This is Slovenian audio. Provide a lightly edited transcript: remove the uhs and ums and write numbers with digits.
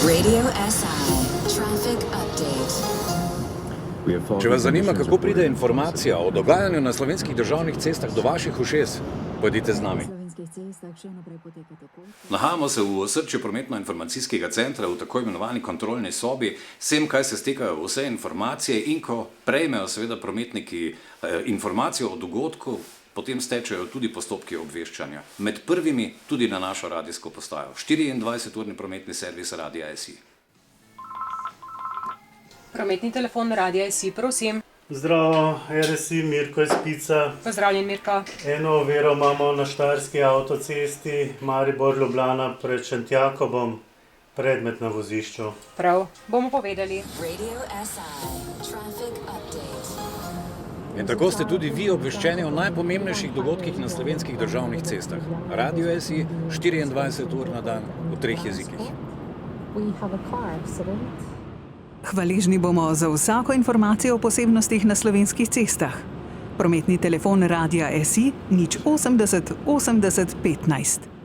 Radio SI Traffic Update. Če vas zanima, kako pride informacija o dogajanju na slovenskih državnih cestah do vaših ušes, pojdite z nami. Nahajamo se v osrčju prometno-informacijskega centra v tako imenovani kontrolni sobi, sem kaj se stekajo vse informacije in ko prejmejo seveda prometniki informacijo o dogodku, potem stečejo tudi postopki obveščanja. Med prvimi tudi na našo radijsko postajo. 24-urni prometni servis Radia SI. Prometni telefon Radia SI, prosim. Zdravo, RSI, Mirko iz Pica. Pozdravljen, Mirko. Eno oviro imamo na Štajerski avtocesti, Maribor-Ljubljana pred Šentjakobom, predmet na vozišču. Prav, bomo povedali. Radio SI Traffic Update. In tako ste tudi vi obveščeni o najpomembnejših dogodkih na slovenskih državnih cestah. Radio SI 24 ur na dan v 3 jezikih. Hvaležni bomo za vsako informacijo o posebnostih na slovenskih cestah. Prometni telefon Radia SI 080 80 15.